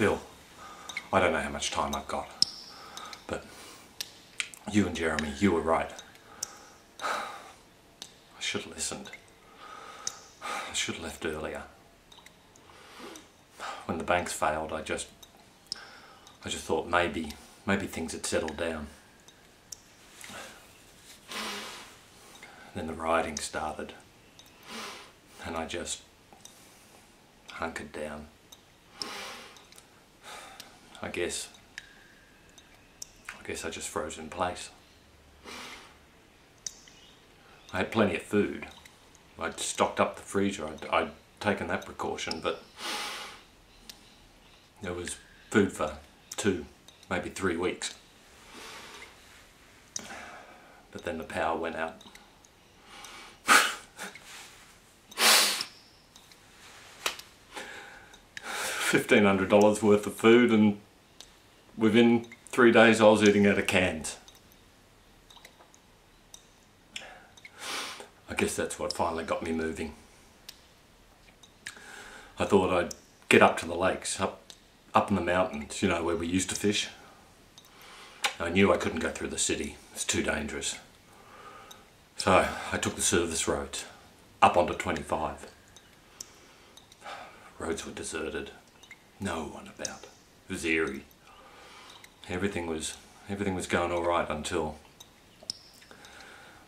Bill, I don't know how much time I've got, but you and Jeremy, you were right. I should have listened. I should have left earlier. When the banks failed, I just thought maybe things had settled down. Then the rioting started, and I just hunkered down. I guess I just froze in place. I had plenty of food. I'd stocked up the freezer. I'd taken that precaution, but there was food for 2, maybe 3 weeks. But then the power went out. $1,500 worth of food, and within 3 days I was eating out of cans. I guess that's what finally got me moving. I thought I'd get up to the lakes, up in the mountains, you know, where we used to fish. I knew I couldn't go through the city, it's too dangerous. So I took the service roads, up onto 25. Roads were deserted, no one about. It was eerie. Everything was going all right until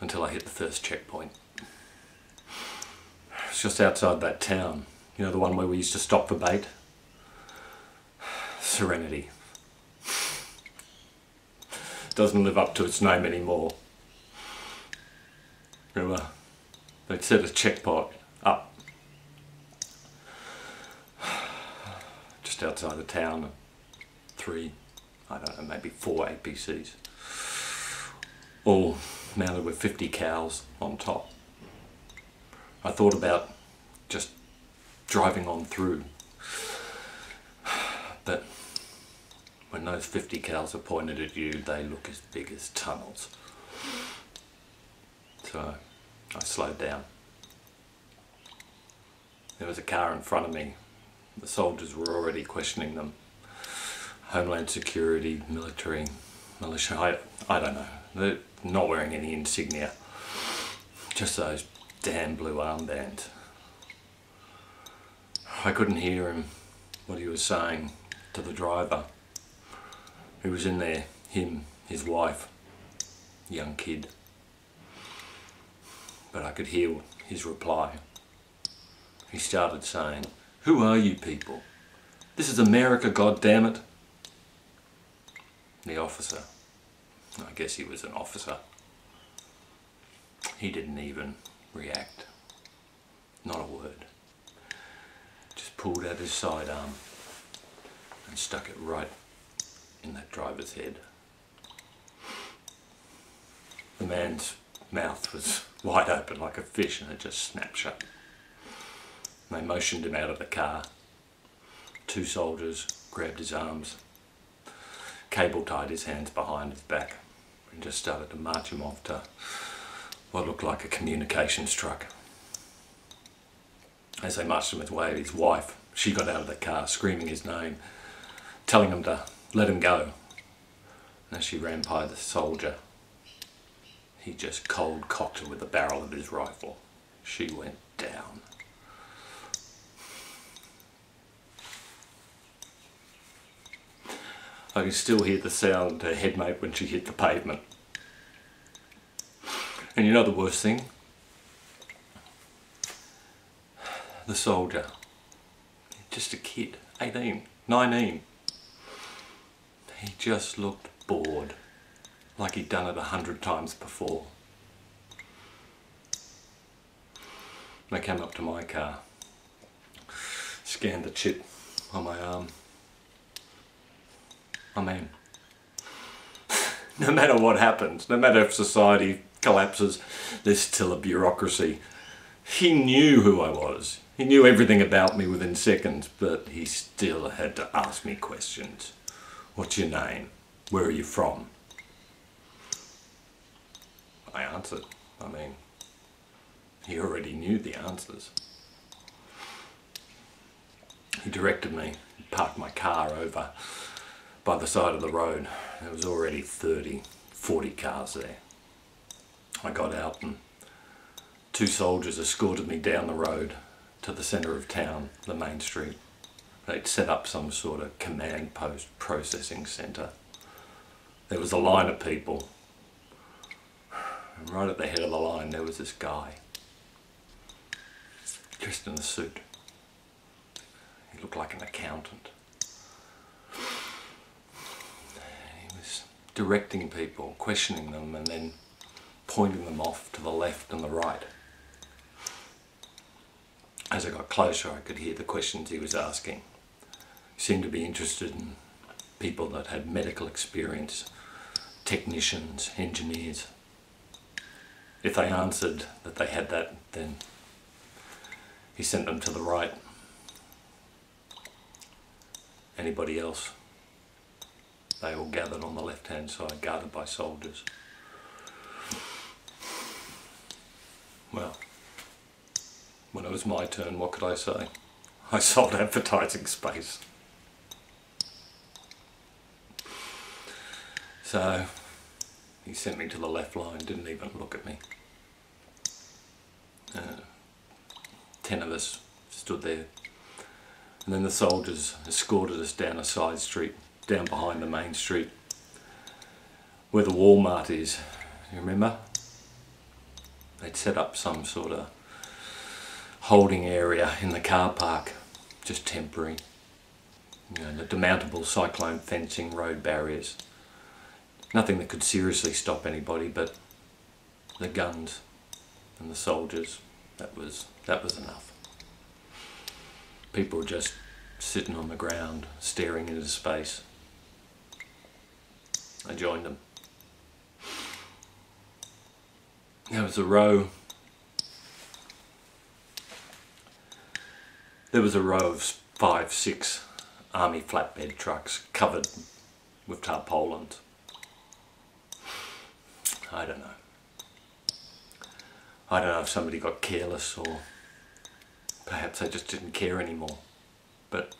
I hit the first checkpoint. It's just outside that town, you know, the one where we used to stop for bait. Serenity. Doesn't live up to its name anymore. Remember, they'd set a checkpoint up just outside the town. 3, I don't know, maybe 4 APCs, all mounted with 50 cows on top. I thought about just driving on through, but when those 50 cows are pointed at you, they look as big as tunnels. So I slowed down. There was a car in front of me. The soldiers were already questioning them. Homeland Security, military, militia, I don't know. They're not wearing any insignia. Just those damn blue armbands. I couldn't hear him, what he was saying to the driver who was in there, him, his wife, young kid. But I could hear his reply. He started saying, "Who are you people? This is America, goddammit." The officer, I guess he was an officer, he didn't even react. Not a word. Just pulled out his sidearm and stuck it right in that driver's head. The man's mouth was wide open like a fish, and it just snapped shut. And they motioned him out of the car. 2 soldiers grabbed his arms, cable tied his hands behind his back, and just started to march him off to what looked like a communications truck. As they marched him away, his wife, she got out of the car screaming his name, telling him to let him go. And as she ran by the soldier, he just cold cocked her with the barrel of his rifle. She went down. I can still hear the sound of her headmate when she hit the pavement. And you know the worst thing? The soldier, just a kid, 18, 19. He just looked bored, like he'd done it 100 times before. They came up to my car, scanned the chip on my arm. I mean, no matter what happens, no matter if society collapses, there's still a bureaucracy. He knew who I was. He knew everything about me within seconds, but he still had to ask me questions. What's your name? Where are you from? I answered. I mean, he already knew the answers. He directed me, parked my car over by the side of the road. There was already 30, 40 cars there. I got out and 2 soldiers escorted me down the road to the centre of town, the main street. They'd set up some sort of command post processing centre. There was a line of people, and right at the head of the line there was this guy, dressed in a suit. He looked like an accountant. He was directing people, questioning them, and then pointing them off to the left and the right. As I got closer, I could hear the questions he was asking. He seemed to be interested in people that had medical experience, technicians, engineers. If they answered that they had that, then he sent them to the right. Anybody else, they all gathered on the left-hand side, guarded by soldiers. Well, when it was my turn, what could I say? I sold advertising space. So he sent me to the left line, didn't even look at me. 10 of us stood there. And then the soldiers escorted us down a side street, down behind the main street, where the Walmart is. You remember? They'd set up some sort of holding area in the car park, just temporary. You know, the demountable cyclone fencing, road barriers. Nothing that could seriously stop anybody, but the guns and the soldiers, that was enough. People were just sitting on the ground, staring into space. I joined them. There was a row of 5, 6 army flatbed trucks covered with tarpaulins. I don't know. I don't know if somebody got careless or perhaps they just didn't care anymore. But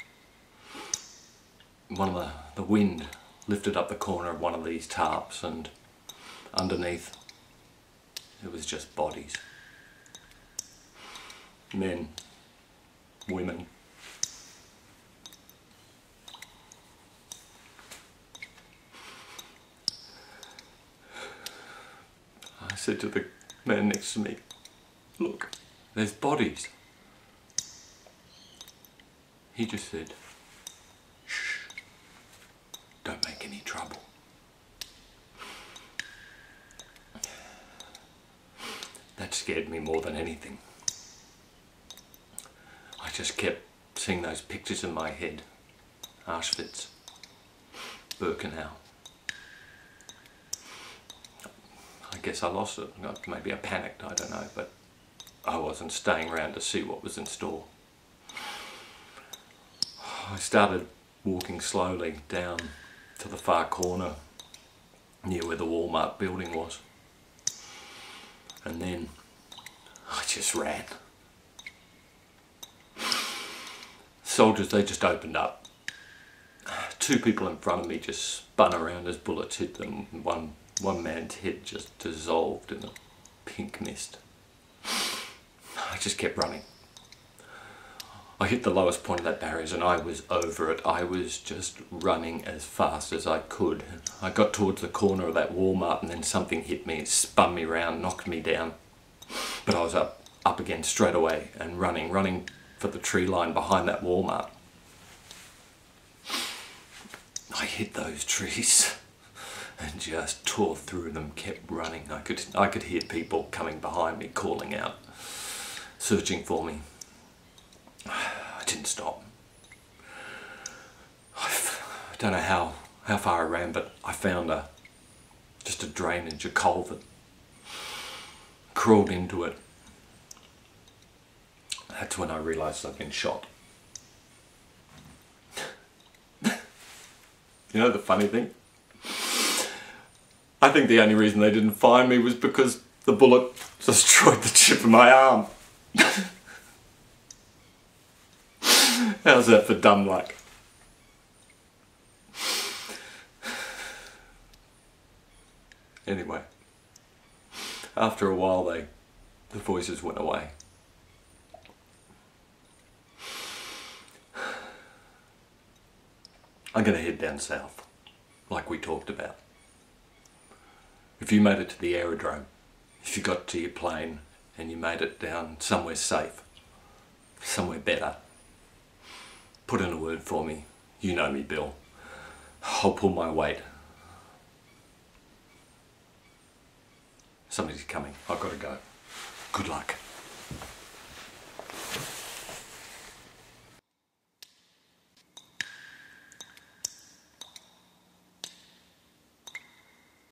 the wind lifted up the corner of one of these tarps, and underneath it was just bodies. Men, women. I said to the man next to me, "Look, there's bodies." He just said, "Shh, don't make any trouble." That scared me more than anything. I just kept seeing those pictures in my head. Auschwitz, Birkenau. I guess I lost it. Maybe I panicked, I don't know, but I wasn't staying around to see what was in store. I started walking slowly down to the far corner near where the Walmart building was. And then I just ran. Soldiers, they just opened up. 2 people in front of me just spun around as bullets hit them. One man's head just dissolved in a pink mist. I just kept running. I hit the lowest point of that barriers and I was over it. I was just running as fast as I could. I got towards the corner of that Walmart and then something hit me, it spun me around, knocked me down. But I was up again straight away and running for the tree line behind that Walmart. I hit those trees and just tore through them, kept running. I could hear people coming behind me calling out, searching for me. I didn't stop. I don't know how far I ran, but I found just a drainage, a culvert. Crawled into it. That's when I realised I'd been shot. You know the funny thing? I think the only reason they didn't find me was because the bullet destroyed the chip of my arm. How's that for dumb luck? Anyway, after a while the voices went away. I'm going to head down south, like we talked about. If you made it to the aerodrome, if you got to your plane and you made it down somewhere safe, somewhere better, put in a word for me. You know me, Bill. I'll pull my weight. Somebody's coming. I've got to go. Good luck.